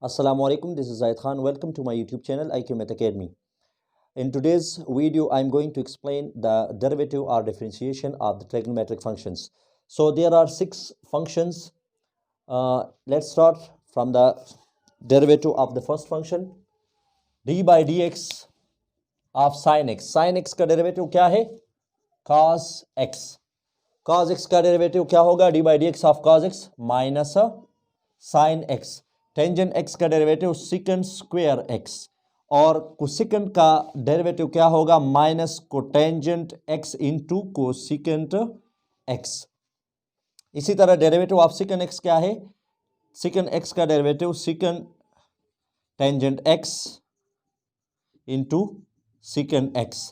Assalamualaikum, this is Zaid Khan. Welcome to my YouTube channel IQ Math Academy. In today's video, I'm going to explain the derivative or differentiation of the trigonometric functions. So there are 6 functions. Let's start from the derivative of the first function, d by dx of sin x. Sin x का derivative क्या है? cos x. cos x का derivative क्या होगा? d by dx of cos x minus sin x. Tangent x का derivative secant square x और cosecant का derivative क्या होगा? Minus cotangent x into cosecant x. इसी तरह डेरिवेटिव ऑफ secant x क्या है? secant x का derivative secant tangent x into secant x,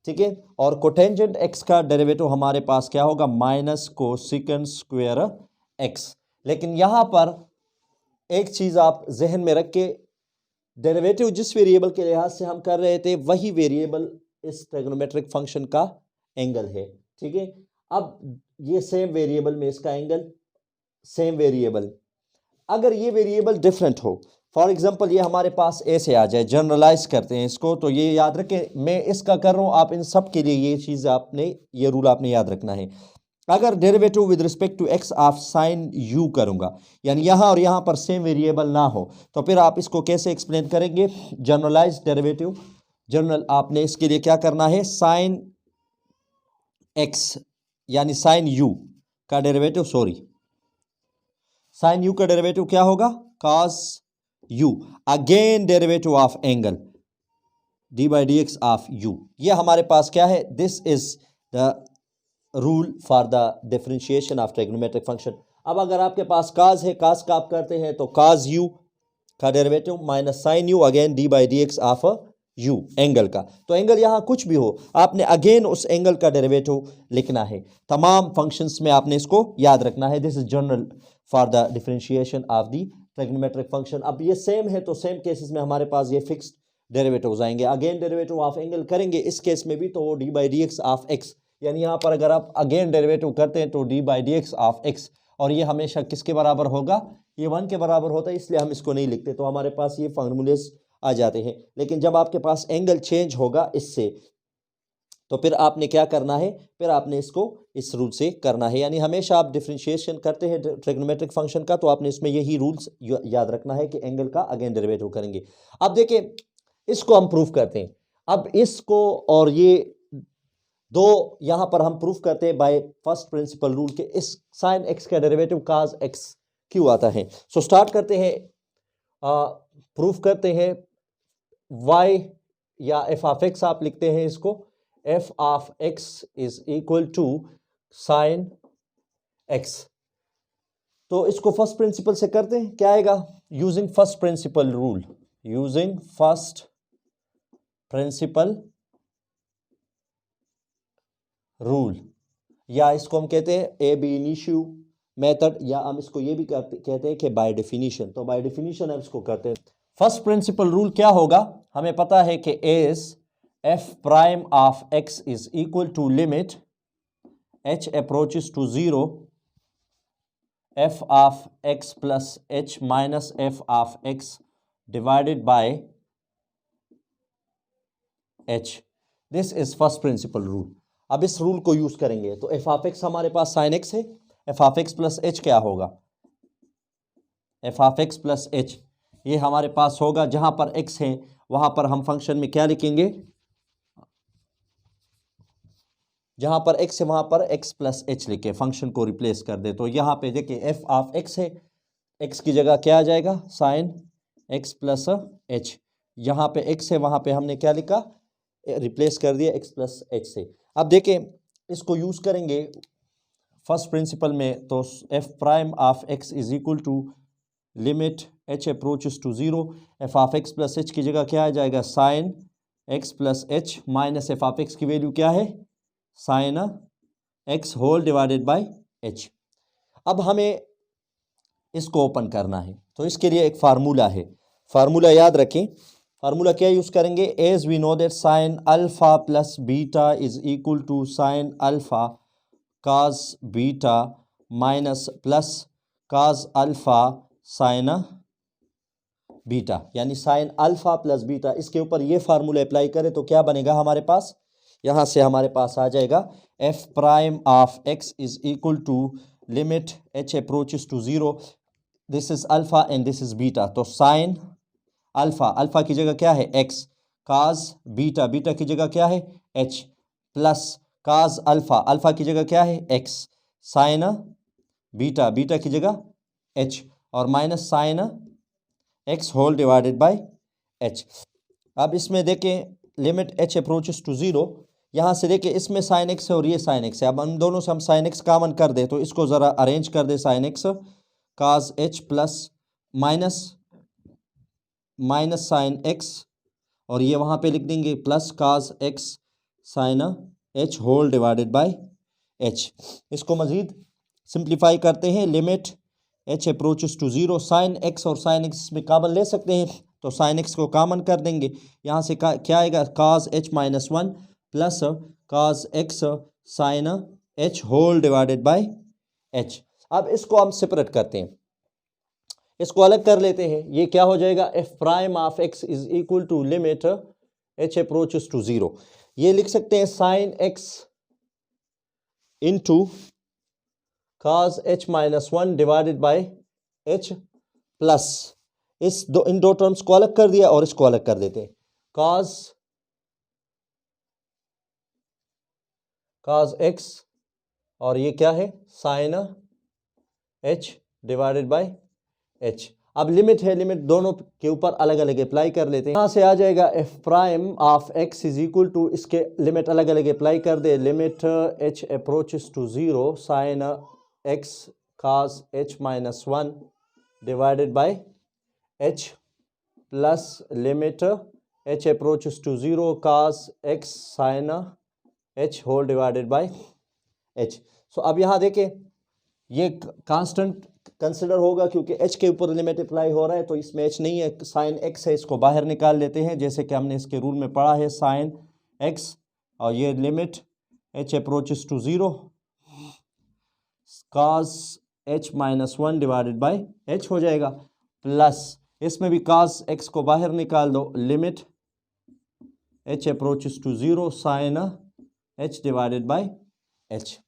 ठीक है। और कोटेंजेंट x का डेरिवेटिव हमारे पास क्या होगा? Minus cosecant square x. लेकिन यहां पर एक चीज आप जहन में रख के, डेरिवेटिव जिस वेरिएबल के लिहाज से हम कर रहे थे वही वेरिएबल इस ट्रिग्नोमेट्रिक फंक्शन का एंगल है, ठीक है। अब ये सेम वेरिएबल में इसका एंगल सेम वेरिएबल, अगर ये वेरिएबल डिफरेंट हो, फॉर एग्जांपल ये हमारे पास ऐसे आ जाए, जनरलाइज करते हैं इसको, तो ये याद रखें, मैं इसका कर रहा हूं, आप इन सब के लिए ये चीज आपने, ये रूल आपने याद रखना है। अगर derivative with respect to x of sine u करूंगा, यानी यहां और यहां पर सेम वेरिएबल ना हो, तो फिर आप इसको कैसे एक्सप्लेन करेंगे? जनरलाइज डेरिवेटिव, जनरल आपने इसके लिए क्या करना है? साइन एक्स यानी साइन यू का डेरिवेटिव, साइन यू का डेरिवेटिव क्या होगा? Cos u. Again derivative of angle D by d x of you. ये हमारे पास क्या है? This is the rule for the differentiation of trigonometric function. अब अगर आपके पास काज है, काज का आप करते हैं तो काज यू का derivative minus sine u again d by d x of u, angle का. तो एंगल यहां कुछ भी हो, आपने अगेन उस एंगल का डेरिवेटिव लिखना है. तमाम फंक्शंस में आपने इसको याद रखना है. This is general for the differentiation of the trigonometric function. अब ये सेम है तो सेम केसेस में हमारे पास ये फिक्स्ड डेरिवेटिव्स आएंगे. अगेन डेरिवेटिव ऑफ एंगल करेंगे इस केस में भी, तो D by d x of x, यानी यहाँ पर अगर आप अगेन डेरिवेटिव करते हैं तो D by d x of x, और ये हमेशा किसके बराबर होगा? ये 1 के बराबर होता है, इसलिए हम इसको नहीं लिखते. तो हमारे पास ये फार्मूलेस आ जाते हैं. लेकिन जब आपके पास एंगल चेंज होगा इससे, तो फिर आपने क्या करना है? फिर आपने इसको इस रूल से करना है. यानी हमेशा आप डिफरेंशिएशन करते हैं ट्रिग्नोमेट्रिक फंक्शन का, तो आपने इसमें यही रूल्स याद रखना है कि एंगल का अगेन डेरिवेटिव करेंगे. अब देखिए, इसको हम प्रूफ करते हैं. अब इसको और ये दो यहां पर हम प्रूफ करते हैं बाय फर्स्ट प्रिंसिपल रूल के, इस साइन एक्स का डेरिवेटिव काज एक्स क्यों आता है. सो स्टार्ट करते हैं, प्रूफ करते हैं. y या एफ ऑफ एक्स आप लिखते हैं इसको, f of x is equal to sine x. तो इसको फर्स्ट प्रिंसिपल से करते हैं. क्या आएगा? Using first principle rule, using first principle rule, या इसको हम कहते हैं ए बी इनिशियो मेथड, या हम इसको ये भी कहते हैं कि बाय डेफिनेशन. तो बाय डेफिनेशन हम इसको करते हैं. फर्स्ट प्रिंसिपल रूल क्या होगा? हमें पता है कि as f prime of x is equal to limit h approaches to 0 f of x plus h minus f of x divided by h. This is first principle rule. अब इस rule को use करेंगे तो F of x हमारे पास sine x है, f of x plus H क्या होगा? F of x plus H, ये हमारे पास होगा. जहां पर एक्स है वहां पर हम फंक्शन में क्या लिखेंगे? जहां पर एक्स है वहां पर एक्स प्लस एच लिखे, फंक्शन को रिप्लेस कर दे. तो यहां पे देखिए एफ ऑफ एक्स है, एक्स की जगह क्या आ जाएगा? Sine x plus H. यहां पे एक्स है वहां पे हमने क्या लिखा? रिप्लेस कर दिया एक्स प्लस एच से. अब देखें, इसको यूज करेंगे फर्स्ट प्रिंसिपल में, तो f prime of x is equal to limit h approaches to 0 f of x plus h की जगह क्या आ जाएगा? Sine x plus h minus f of x की वैल्यू क्या है? Sine x whole divided by h. अब हमें इसको ओपन करना है, तो इसके लिए एक फार्मूला है. फार्मूला याद रखें. फार्मूला क्या यूज करेंगे? As we know that sine alpha plus beta is equal to sine alpha cos beta minus plus cos alpha sine beta, यानी साइन अल्फा प्लस बीटा। इसके ऊपर ये फार्मूला अप्लाई करें तो क्या बनेगा हमारे पास, यहाँ से हमारे पास आ जाएगा f prime of x is equal to limit h approaches to zero, this is alpha and this is beta. तो साइन अल्फा, अल्फा की जगह क्या है एक्स, काज बीटा, बीटा की जगह क्या है एच, प्लस काज अल्फा, अल्फा की जगह क्या है एक्स, साइन बीटा, बीटा की जगह एच, और minus sine x whole divided by h. अब इसमें देखें limit h approaches to zero, यहाँ से देखें इसमें साइन एक्स है और ये साइन एक्स है। अब हम दोनों से हम साइन एक्स कॉमन कर दे, तो इसको ज़रा अरेंज कर दे, sine x cos h plus minus minus sine x, और ये वहाँ पे लिख देंगे plus cos x sine h whole divided by h. इसको मज़ीद सिंप्लीफाई करते हैं, limit h approaches to zero, sine x और साइन एक्स में कॉमन ले सकते हैं, तो साइन एक्स को कॉमन कर देंगे, यहाँ से क्या आएगा cos h minus one plus cos x sine h whole divided by h. अब इसको हम सेपरेट करते हैं, इसको अलग कर लेते हैं, ये क्या हो जाएगा f prime of x is equal to limit h approaches to zero. ये लिख सकते हैं sine x into cos h minus one divided by h, plus इन दो टर्म्स को अलग कर दिया और इसको अलग कर देते हैं, काज एक्स और ये क्या है sine h divided by h. अब लिमिट है, लिमिट दोनों के ऊपर अलग अलग अप्लाई कर लेते हैं, यहां से आ जाएगा f prime of x is equal to, इसके लिमिट अलग अलग अप्लाई कर दे, limit h approaches to zero sine x cos h minus one divided by h, plus limit h approaches to zero cos x sine h whole divided by h. So अब यहाँ देखें ये constant consider होगा क्योंकि H के ऊपर limit apply हो रहा है, तो इसमें एच नहीं है, साइन एक्स है, इसको बाहर निकाल लेते हैं, जैसे कि हमने इसके रूल में पढ़ा है साइन एक्स, और ये limit h approaches to zero cos h minus one divided by h हो जाएगा, प्लस इसमें भी काज एक्स को बाहर निकाल दो, limit h approaches to zero sine h divided by h.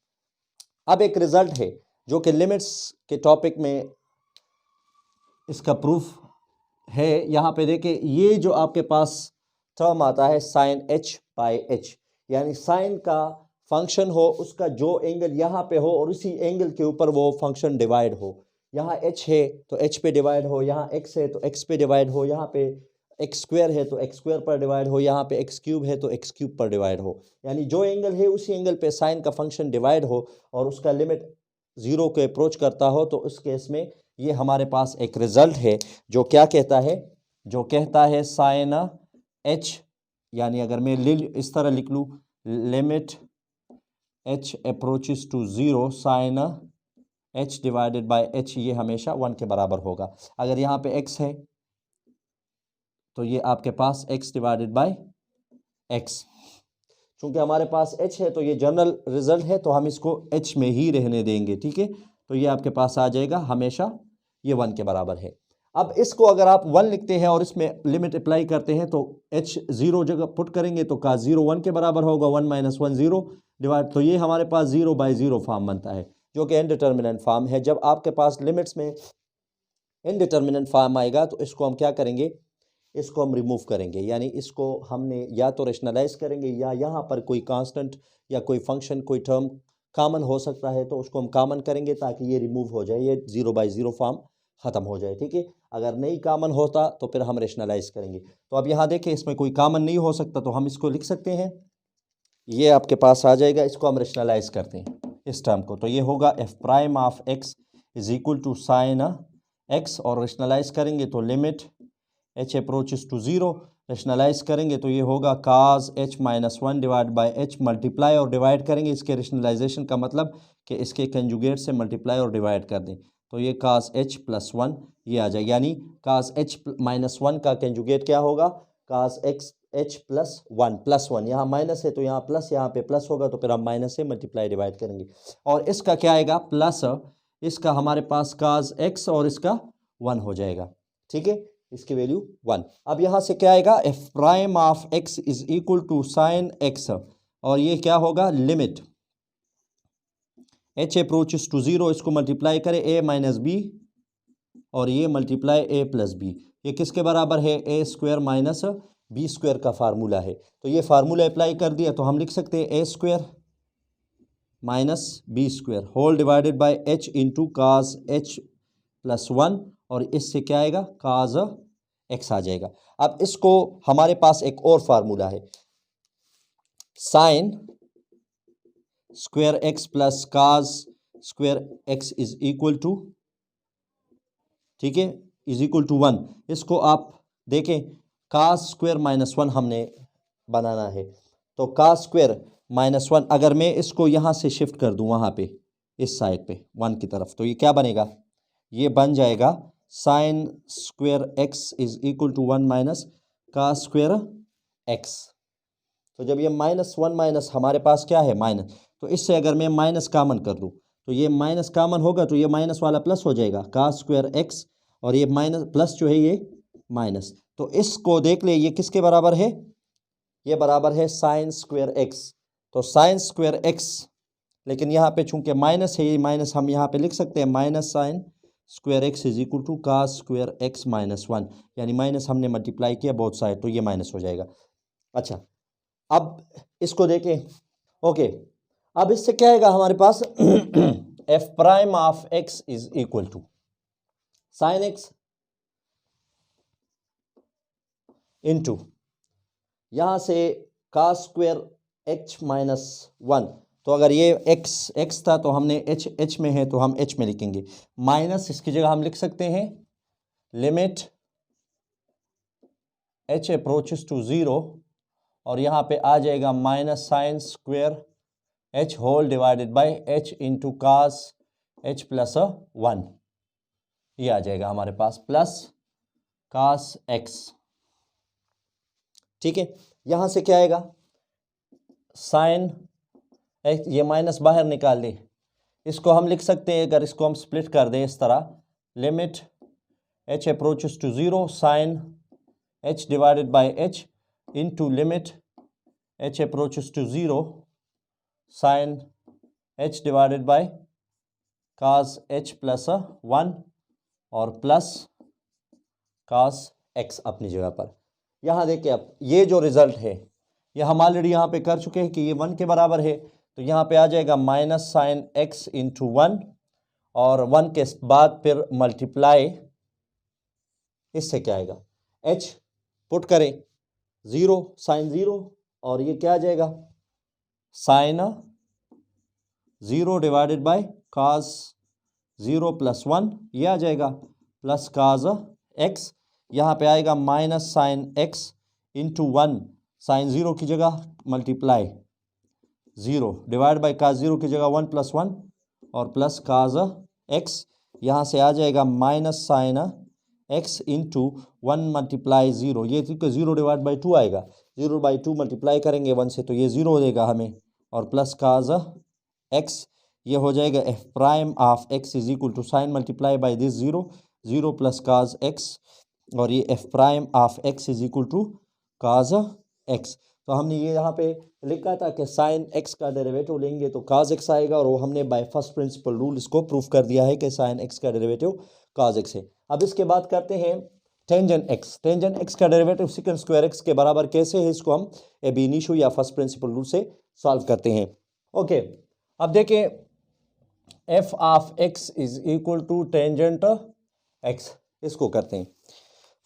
अब एक रिजल्ट है जो कि लिमिट्स के टॉपिक में इसका प्रूफ है, यहाँ पे देखें ये जो आपके पास टर्म आता है साइन एच बाय एच, यानी साइन का फंक्शन हो, उसका जो एंगल यहाँ पे हो और उसी एंगल के ऊपर वो फंक्शन डिवाइड हो, यहाँ एच है तो एच पे डिवाइड हो, यहाँ एक्स है तो एक्स पे डिवाइड हो, यहाँ पे एक्स स्क्वायर है तो एक्स स्क्वायर पर डिवाइड हो, यहाँ पे एक्स क्यूब है तो एक्स क्यूब पर डिवाइड हो, यानी जो एंगल है उसी एंगल पे साइन का फंक्शन डिवाइड हो और उसका लिमिट जीरो को अप्रोच करता हो, तो उस केस में ये हमारे पास एक रिजल्ट है जो क्या कहता है, जो कहता है साइन एच, यानी अगर मैं इस तरह लिख लूँ limit h approaches to zero sine h divided by h, ये हमेशा वन के बराबर होगा। अगर यहाँ पे एक्स है तो ये आपके पास एक्स डिवाइडेड बाय एक्स, चूंकि हमारे पास एच है तो ये जनरल रिजल्ट है, तो हम इसको एच में ही रहने देंगे, ठीक है। तो ये आपके पास आ जाएगा हमेशा ये वन के बराबर है। अब इसको अगर आप वन लिखते हैं और इसमें लिमिट अप्लाई करते हैं तो एच जीरो जगह पुट करेंगे तो का जीरो वन के बराबर होगा, one minus one zero divide, तो ये हमारे पास जीरो बाई जीरो फॉर्म बनता है जो कि इनडिटर्मिनेंट फॉर्म है। जब आपके पास लिमिट्स में इनडिटर्मिनेंट फॉर्म आएगा तो इसको हम क्या करेंगे, इसको हम रिमूव करेंगे, यानी इसको हमने या तो रेशनलाइज करेंगे या यहाँ पर कोई कांस्टेंट या कोई फंक्शन कोई टर्म कॉमन हो सकता है तो उसको हम कॉमन करेंगे ताकि ये रिमूव हो जाए, ये जीरो बाई जीरो फॉर्म ख़त्म हो जाए, ठीक है। अगर नहीं कॉमन होता तो फिर हम रेशनलाइज करेंगे। तो अब यहाँ देखें इसमें कोई कॉमन नहीं हो सकता तो हम इसको लिख सकते हैं, ये आपके पास आ जाएगा, इसको हम रेशनलाइज करते हैं इस टर्म को, तो ये होगा f prime of x is equal to sine x, और रेशनलाइज करेंगे तो limit h approaches to zero, rationalise करेंगे तो ये होगा cos h minus one divide by h, multiply और डिवाइड करेंगे, इसके रेशनलाइजेशन का मतलब कि इसके कंजुगेट से मल्टीप्लाई और डिवाइड कर दें, तो ये काज एच प्लस वन ये आ जाएगा, यानी काज एच माइनस वन का कंजुगेट क्या होगा, काज एक्स एच प्लस वन, यहाँ माइनस है तो यहाँ प्लस, यहाँ पे प्लस होगा तो फिर हम माइनस से मल्टीप्लाई डिवाइड करेंगे, और इसका क्या आएगा प्लस, इसका हमारे पास काज एक्स और इसका वन हो जाएगा, ठीक है। इसकी वैल्यू 1। अब यहाँ से क्या आएगा, f prime of x is equal to sine x, और ये क्या होगा, लिमिट एच अप्रोचेस टू 0, इसको मल्टीप्लाई करें ए माइनस बी, और ये मल्टीप्लाई ए प्लस बी, ये किसके बराबर है, ए स्क्वायर माइनस बी स्क्वायर का फार्मूला है। तो ये फार्मूला अप्लाई कर दिया तो हम लिख सकते हैं a square minus b square whole divided by h into cos h plus 1, और इससे क्या आएगा, काज एक्स आ जाएगा। अब इसको हमारे पास एक और फार्मूला है, sine square x plus cos square x is equal to, ठीक है, इज इक्वल टू 1। इसको आप देखें, काज स्क्वायर माइनस 1 हमने बनाना है, तो काज स्क्वायर माइनस 1 अगर मैं इसको यहाँ से शिफ्ट कर दूँ वहाँ पे इस साइड पे 1 की तरफ, तो ये क्या बनेगा, ये बन जाएगा sine square x is equal to 1 minus cos square x. तो जब ये -1 माइनस हमारे पास क्या है, माइनस, तो इससे अगर मैं माइनस कामन कर दूँ तो ये माइनस कामन होगा, तो ये माइनस वाला प्लस हो जाएगा, काज स्क्वायर एक्स, और ये माइनस प्लस जो है ये माइनस। तो इसको देख ले, ये किसके बराबर है, ये बराबर है साइन स्क्वायर एक्स। तो साइन स्क्वायर एक्स, लेकिन यहाँ पे चूंकि माइनस है, ये माइनस हम यहाँ पे लिख सकते हैं, minus sine square x is equal to cos square x minus 1, यानी माइनस हमने मल्टीप्लाई किया बोथ साइड, तो ये माइनस हो जाएगा। अच्छा, अब इसको देखें, ओके, अब इससे क्या आएगा हमारे पास, f prime of x is equal to sine x into यहां से काज स्क्वायर एच माइनस 1, तो अगर ये एक्स था तो हमने एच में है तो हम एच में लिखेंगे, माइनस इसकी जगह हम लिख सकते हैं लिमिट एच अप्रोचेस टू 0, और यहाँ पे आ जाएगा minus sine square h whole divided by h into cos h plus 1, ये आ जाएगा हमारे पास, प्लस काज एक्स, ठीक है। यहाँ से क्या आएगा, साइन एक्स, ये माइनस बाहर निकाल दे, इसको हम लिख सकते हैं, अगर इसको हम स्प्लिट कर दें इस तरह, limit h approaches to 0 sine h divided by h into limit h approaches to 0 sine h divided by cos h plus 1, और प्लस काज एक्स अपनी जगह पर। यहाँ देखिए, अब ये जो रिजल्ट है ये हम ऑलरेडी यहाँ पे कर चुके हैं कि ये 1 के बराबर है, तो यहाँ पे आ जाएगा माइनस साइन एक्स इंटू 1, और 1 के बाद फिर मल्टीप्लाई, इससे क्या आएगा, एच पुट करें 0 साइन 0, और ये क्या आ जाएगा, sine 0 divided by cos 0 plus 1, ये आ जाएगा, प्लस काज एक्स, यहाँ पे आएगा minus sine x into 1, sine 0 की जगह मल्टीप्लाई 0 डिवाइड बाय काज 0 की जगह 1 प्लस 1, और प्लस काज एक्स, यहाँ से आ जाएगा minus sine x into 1 multiply 0, ये 0 डिवाइड बाई 2 आएगा, 0 बाई 2 मल्टीप्लाई करेंगे 1 से तो ये 0 देगा हमें, और प्लस काज एक्स, ये हो जाएगा f prime of x is equal to sine multiply by this 0, 0 plus cos x, और ये f prime of x is equal to cos x. तो हमने ये यहाँ पे लिखा था कि साइन एक्स का डेरिवेटिव लेंगे तो काज एक्स आएगा, और वो हमने बाय फर्स्ट प्रिंसिपल रूल इसको प्रूफ कर दिया है कि साइन एक्स का डेरिवेटिव काज एक्स है। अब इसके बाद करते हैं टेंजेंट एक्स। टेंजेंट एक्स का डेरिवेटिव सेकंड स्क्वायर एक्स के बराबर कैसे है, इसको हम एब इनिशियो या फर्स्ट प्रिंसिपल रूल से सॉल्व करते हैं। ओके, अब देखें, f of x is equal to tangent x, इसको करते हैं।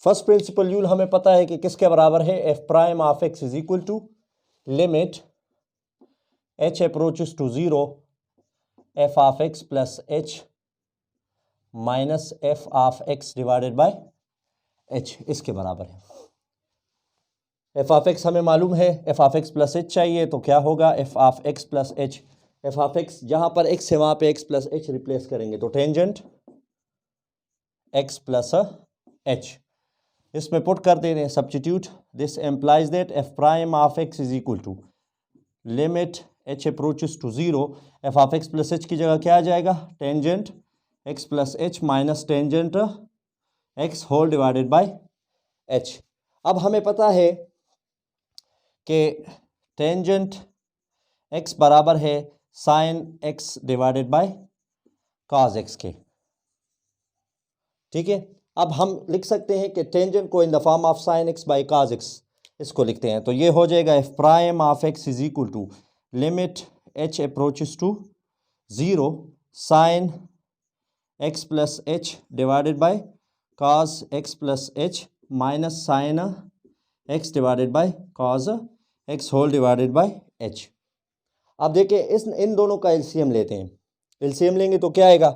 फर्स्ट प्रिंसिपल रूल हमें पता है कि किसके बराबर है, f prime of x is equal to limit h approaches to 0 f of x plus h minus f of x divided by h, इसके बराबर है। एफ ऑफ एक्स हमें मालूम है, f of x plus h चाहिए, तो क्या होगा, f of x plus h, f of x जहां पर एक्स है वहां पे एक्स प्लस एच रिप्लेस करेंगे, तो टेंजेंट एक्स प्लस एच, इसमें पुट कर दे रहे हैं substitute, this implies that f prime of x is equal to limit h approaches to 0, f of x plus h की जगह क्या आ जाएगा, tangent x plus h minus tangent x whole divided by h. अब हमें पता है कि टेंजेंट एक्स बराबर है sine x divided by cos x के। ठीक है, अब हम लिख सकते हैं कि टेंजेंट को in the form of sine x by cos x इसको लिखते हैं। तो ये हो जाएगा f prime of x is equal to limit h approaches to 0 sine x plus h divided by cos x plus h minus sine x divided by cos x whole divided by h. अब देखिए इस इन दोनों का LCM लेते हैं। LCM लेंगे तो क्या आएगा,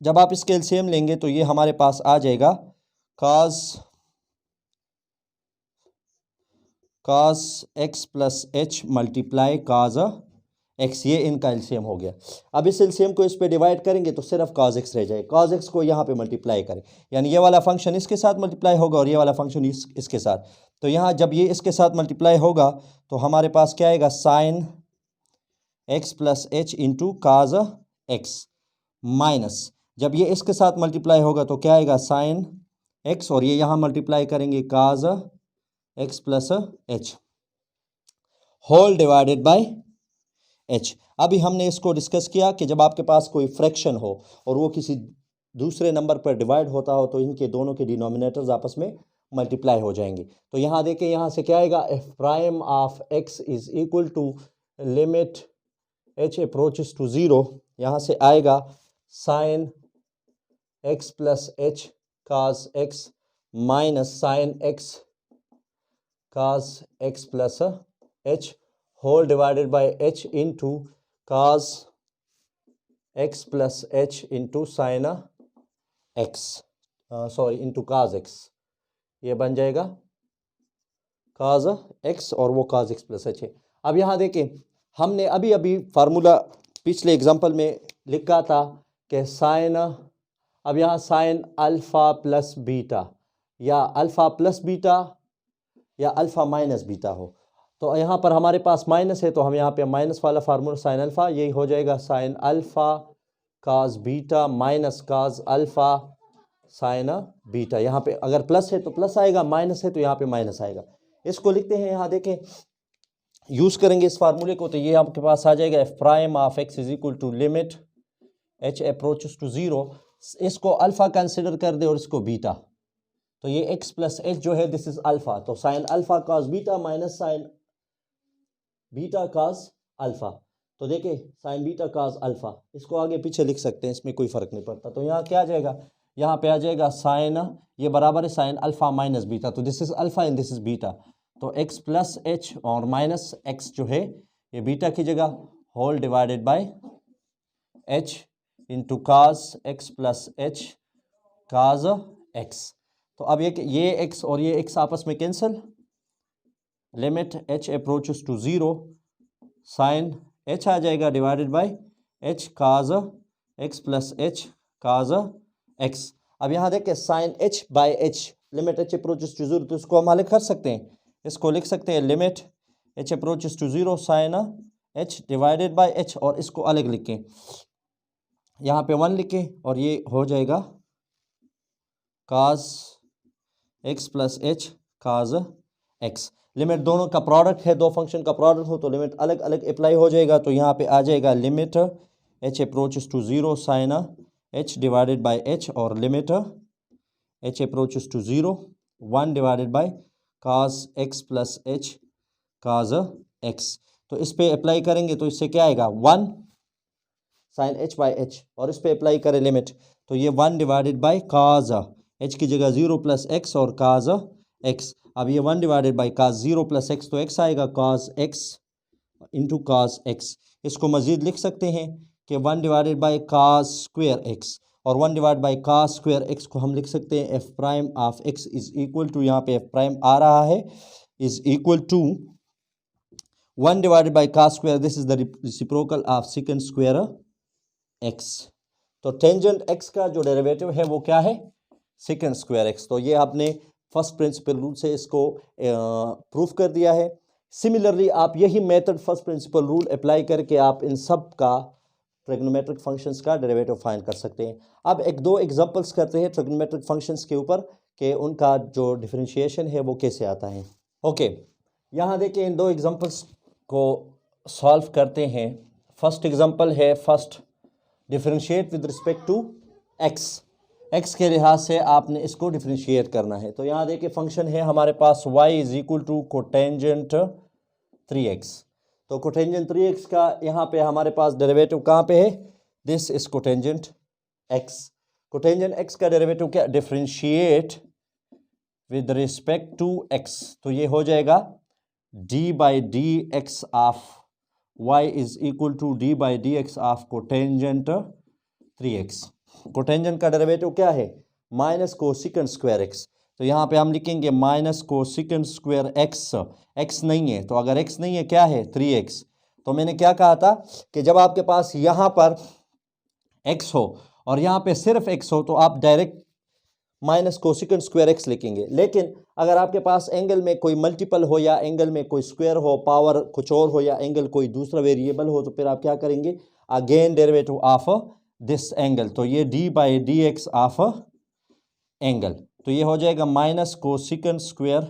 जब आप इसके एलसीएम लेंगे तो ये हमारे पास आ जाएगा cos x plus H multiply cos x, ये इनका एलसीएम हो गया। अब इस एलसीएम को इस पे डिवाइड करेंगे तो सिर्फ cos एक्स रह जाए। cos एक्स को यहाँ पे मल्टीप्लाई करें, यानी ये वाला फंक्शन इसके साथ मल्टीप्लाई होगा और ये वाला फंक्शन इसके साथ। तो यहाँ जब ये इसके साथ मल्टीप्लाई होगा तो हमारे पास क्या आएगा, sine x plus h into cos x, minus जब ये इसके साथ मल्टीप्लाई होगा तो क्या आएगा, साइन एक्स, और ये यहाँ मल्टीप्लाई करेंगे cos x plus h whole divided by h. अभी हमने इसको डिस्कस किया कि जब आपके पास कोई फ्रैक्शन हो और वो किसी दूसरे नंबर पर डिवाइड होता हो तो इनके दोनों के डिनोमिनेटर्स आपस में मल्टीप्लाई हो जाएंगे। तो यहाँ देखें, यहाँ से क्या आएगा, f prime of x is equal to limit h approaches to 0, यहाँ से आएगा sine x plus h cos x minus sine x cos x plus h whole divided by h into cos x plus h into sine x, sorry into cos x, ये बन जाएगा cos x और वो cos x plus H है। अब यहाँ देखें, हमने अभी अभी फार्मूला पिछले एग्जांपल में लिखा था कि साइन, अब यहाँ साइन अल्फ़ा प्लस बीटा या अल्फ़ा प्लस बीटा या अल्फ़ा माइनस बीटा हो, तो यहाँ पर हमारे पास माइनस है तो हम यहाँ पे माइनस वाला फार्मूला साइन अल्फ़ा, यही हो जाएगा साइन अल्फ़ा काज बीटा माइनस काज अल्फ़ा साइन बीटा। यहाँ पे अगर प्लस है तो प्लस आएगा, माइनस है तो यहाँ पे माइनस आएगा। इसको लिखते हैं, यहाँ देखें यूज़ करेंगे इस फार्मूले को, तो ये आपके पास आ जाएगा f prime of x is equal to limit h approaches to 0, इसको अल्फ़ा कंसिडर कर दे और इसको बीटा, तो ये एक्स प्लस एच जो है दिस इज अल्फ़ा, तो साइन अल्फ़ा काज बीटा माइनस साइन बीटा काज अल्फ़ा। तो देखिए साइन बीटा काज अल्फ़ा, इसको आगे पीछे लिख सकते हैं, इसमें कोई फ़र्क नहीं पड़ता। तो यहाँ क्या आ जाएगा, यहाँ पे आ जाएगा साइन, ये बराबर है साइन अल्फ़ा माइनस बीटा, तो this is alpha and this is beta, तो एक्स प्लस एच और माइनस एक्स जो है ये बीटा की जगह whole divided by h into cos x plus h cos x. तो अब ये एक्स और ये एक्स आपस में cancel, limit h approaches to 0 sine h आ जाएगा divided by h cos x plus h cos x. अब यहाँ देखें sine h by h, limit h approaches to 0, तो इसको हम अलग कर सकते हैं, इसको लिख सकते हैं limit h approaches to 0 sine h divided by h, और इसको अलग लिखें, यहाँ पे 1 लिखें और ये हो जाएगा काज x plus h cos x. Limit दोनों का प्रोडक्ट है, दो फंक्शन का प्रोडक्ट हो तो लिमिट अलग अलग अप्लाई हो जाएगा, तो यहाँ पे आ जाएगा limit h approaches to 0 sine h divided by h, और limit h approaches to 0 1 divided by cos x plus h cos x. तो इस पे अप्लाई करेंगे तो इससे क्या आएगा 1 साइन एच बाई एच, और इस पे अप्लाई करें लिमिट तो ये 1 डिवाइडेड बाई काज एच की जगह 0 प्लस एक्स और काज एक्स। अब ये 1 divided by cos 0 plus x, तो एक्स आएगा cos x into cos x. इसको मज़ीद लिख सकते हैं कि 1 divided by cos square x, और 1 divide by cos square x को हम लिख सकते हैं f prime of x is equal to, यहाँ पे एफ प्राइम आ रहा है, is equal to 1 divided by cos square, this is the reciprocal of second square x. तो टेंजेंट एक्स का जो डेरिवेटिव है वो क्या है, सेकंड स्क्वायर एक्स। तो ये आपने फर्स्ट प्रिंसिपल रूल से इसको प्रूफ कर दिया है। सिमिलरली आप यही method first principle rule apply करके आप इन सब का ट्रिग्नोमेट्रिक फंक्शंस का डेरिवेटिव फाइंड कर सकते हैं। अब एक दो एग्जांपल्स करते हैं ट्रिग्नोमेट्रिक फंक्शंस के ऊपर कि उनका जो डिफरेंशिएशन है वो कैसे आता है। ओके, यहाँ देखिए इन दो एग्जांपल्स को सॉल्व करते हैं। फर्स्ट एग्जांपल है first differentiate with respect to x के लिहाज से आपने इसको डिफरेंशिएट करना है। तो यहाँ देखिए फंक्शन है हमारे पास y is equal to cotangent 3x। तो कोटेंजेंट 3x का यहाँ पे हमारे पास डेरिवेटिव कहाँ पे है, this is cotangent x। Cotangent x का डेरिवेटिव क्या, differentiate with respect to x, तो ये हो जाएगा d by d x of y is equal to d by d x of cotangent 3x। Cotangent का डेरिवेटिव क्या है, माइनस कोसेकेंट स्क्वायर x। तो यहाँ पे हम लिखेंगे माइनस कोसेकेंट स्क्वायर x नहीं है, तो अगर x नहीं है क्या है 3x। तो मैंने क्या कहा था कि जब आपके पास यहाँ पर x हो और यहाँ पे सिर्फ x हो तो आप direct minus cosecant square x लिखेंगे। लेकिन अगर आपके पास एंगल में कोई मल्टीपल हो या एंगल में कोई स्क्वायर हो, पावर कुछ और हो या एंगल कोई दूसरा वेरिएबल हो, तो फिर आप क्या करेंगे, again derivative of this angle. तो ये d by d x of angle, तो ये हो जाएगा माइनस कोसेकेंट स्क्वायर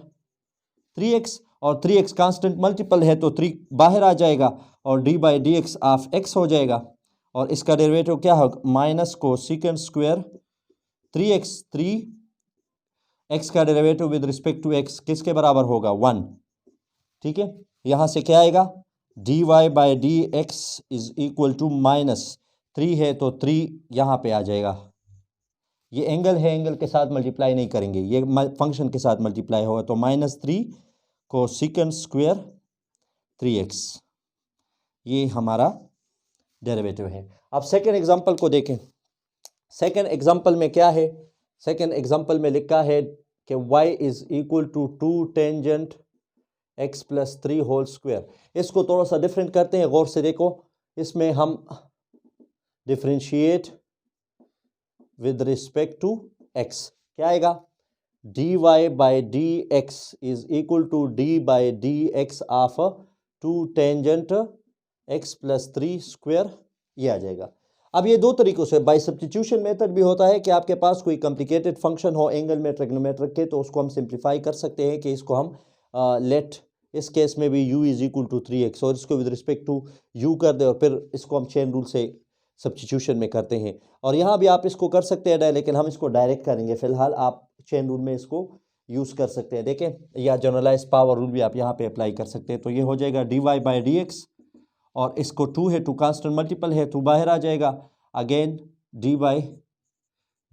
3x, और 3x कांस्टेंट मल्टीपल है तो 3 बाहर आ जाएगा और d by d x of x हो जाएगा। और इसका डेरिवेटिव क्या होगा, minus cosecant square 3x, 3x का derivative with respect to x किसके बराबर होगा 1। ठीक है, यहाँ से क्या आएगा, dy by d x is equal to minus 3 है तो 3 यहाँ पे आ जाएगा। ये एंगल है, एंगल के साथ मल्टीप्लाई नहीं करेंगे, ये फंक्शन के साथ मल्टीप्लाई होगा, तो माइनस 3 कोसेकेंट स्क्वायर 3x, ये हमारा डेरिवेटिव है। अब सेकेंड एग्जांपल को देखें। सेकेंड एग्जांपल में क्या है, सेकेंड एग्जांपल में लिखा है कि y is equal to 2 tangent x plus 3 whole square. इसको थोड़ा सा डिफरेंट करते हैं, गौर से देखो। इसमें हम differentiate with respect to x, क्या आएगा, dy by d x is equal to d by d x of 2 tangent x plus 3 square, ये आ जाएगा। अब ये दो तरीकों से, बाय सब्स्टिट्यूशन मेथड भी होता है कि आपके पास कोई कॉम्प्लिकेटेड फंक्शन हो एंगल में ट्रिग्नोमेट्रिक के, तो उसको हम सिंप्लीफाई कर सकते हैं कि इसको हम लेट, इस केस में भी u is equal to 3x और इसको विद रिस्पेक्ट टू u कर दे और फिर इसको हम चेन रूल से सब्स्टिट्यूशन में करते हैं। और यहाँ भी आप इसको कर सकते हैं, लेकिन हम इसको डायरेक्ट करेंगे। फिलहाल आप चेन रूल में इसको यूज़ कर सकते हैं, देखें, या जनरलाइज पावर रूल भी आप यहाँ पे अप्लाई कर सकते हैं। तो ये हो जाएगा dy बाई डी एक्स, और इसको 2 है, 2 कांस्टेंट मल्टीपल है, 2 बाहर आ जाएगा, again d by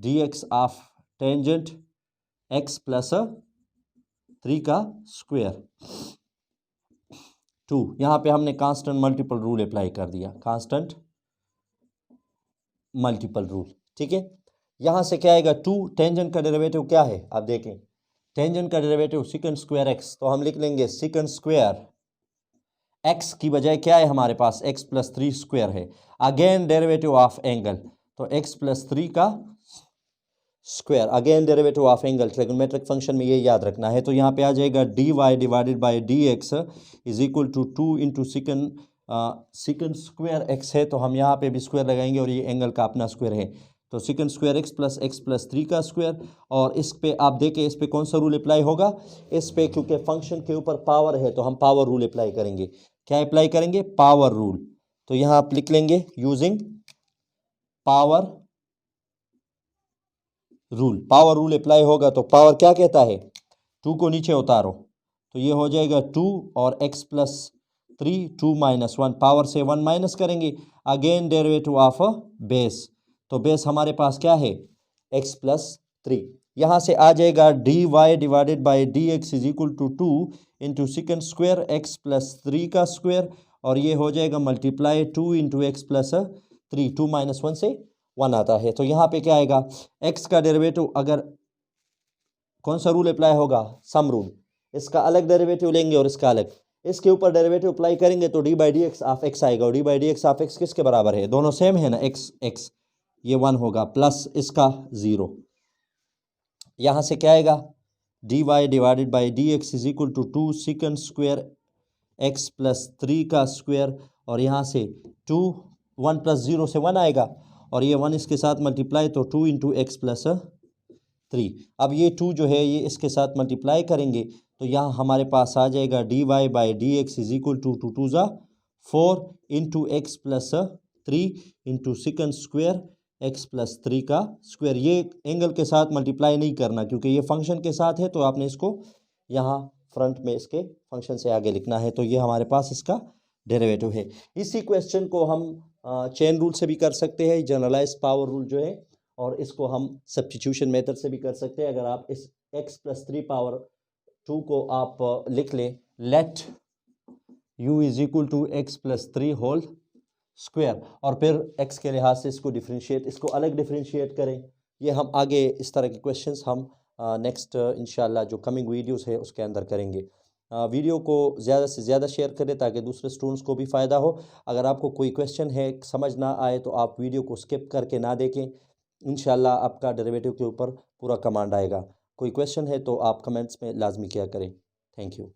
d x of tangent x plus 3 का स्क्वायर 2। यहाँ पे हमने कांस्टेंट मल्टीपल रूल अप्लाई कर दिया, कांस्टेंट मल्टीपल रूल। ठीक है, यहाँ से क्या आएगा, 2 टेंजेंट का डेरिवेटिव क्या है, आप देखें, टेंजेंट का डेरिवेटिव सेकंड स्क्वायर x, तो हम लिख लेंगे सेकंड स्क्वायर x की बजाय क्या है हमारे पास, x प्लस 3 स्क्वायर है, अगेन डेरिवेटिव ऑफ एंगल, तो x प्लस 3 का square, again derivative of angle. Trigonometric function में ये याद रखना है। तो यहाँ पे आ जाएगा dy divided by d x is equal to 2 into second square x है, तो हम यहाँ पे भी स्क्वायर लगाएंगे और ये एंगल का अपना स्क्वायर है, तो सेकंड स्क्वायर x प्लस 3 का स्क्वायर। और इस पे आप देखें, इस पे कौन सा रूल अप्लाई होगा, इस पे क्योंकि फंक्शन के ऊपर पावर है तो हम पावर रूल अप्लाई करेंगे। क्या अप्लाई करेंगे, पावर रूल। तो यहाँ आप लिख लेंगे using power rule, power rule apply होगा तो पावर क्या कहता है, 2 को नीचे उतारो, तो ये हो जाएगा 2 और x प्लस 3, 2 माइनस 1, पावर से 1 माइनस करेंगे, अगेन डेरिवेटिव ऑफ बेस, तो बेस हमारे पास क्या है x प्लस 3। यहाँ से आ जाएगा dy divided by d x is equal to 2 into second square x plus 3 का स्क्वायर, और ये हो जाएगा multiply 2 into x plus 3, 2 minus 1 से 1 आता है। तो यहाँ पे क्या आएगा, x का डेरिवेटिव अगर कौन सा रूल अप्लाई होगा, सम रूल, इसका अलग डेरिवेटिव लेंगे और इसका अलग, इसके ऊपर डेरिवेटिव अप्लाई करेंगे तो D by d x of x आएगा, और D by d x of x किसके बराबर है, दोनों सेम है ना, x, ये 1 होगा प्लस इसका 0। यहाँ से क्या आएगा, dy divided by d x is equal to 2 second square x plus 3 का स्क्वायर, और यहाँ से 2 1 प्लस 0 से 1 आएगा, और ये 1 इसके साथ मल्टीप्लाई तो 2 इंटू एक्स प्लस 3। अब ये 2 जो है ये इसके साथ मल्टीप्लाई करेंगे तो यहाँ हमारे पास आ जाएगा dy by d x is equal to 2 2 ज़ा 4 into x plus 3 into second square x plus 3 का स्क्वायर। ये एंगल के साथ मल्टीप्लाई नहीं करना क्योंकि ये फंक्शन के साथ है, तो आपने इसको यहाँ फ्रंट में इसके फंक्शन से आगे लिखना है। तो ये हमारे पास इसका डेरिवेटिव है। इसी क्वेश्चन को हम चेन रूल से भी कर सकते हैं, जनरलाइज पावर रूल जो है, और इसको हम सब्स्टिट्यूशन मेथड से भी कर सकते हैं। अगर आप इस x प्लस 3 पावर 2 को आप लिख लें, let u is equal to x plus 3 whole square, और फिर x के लिहाज से इसको डिफ्रेंशिएट, इसको अलग डिफ्रेंशिएट करें। ये हम आगे इस तरह के क्वेश्चंस हम नेक्स्ट इंशाल्लाह जो कमिंग वीडियोस है उसके अंदर करेंगे। वीडियो को ज़्यादा से ज़्यादा शेयर करें ताकि दूसरे स्टूडेंट्स को भी फ़ायदा हो। अगर आपको कोई क्वेश्चन है समझ ना आए तो आप वीडियो को स्किप करके ना देखें, इंशाल्लाह आपका डेरिवेटिव के ऊपर पूरा कमांड आएगा। कोई क्वेश्चन है तो आप कमेंट्स में लाजमी किया करें। Thank you.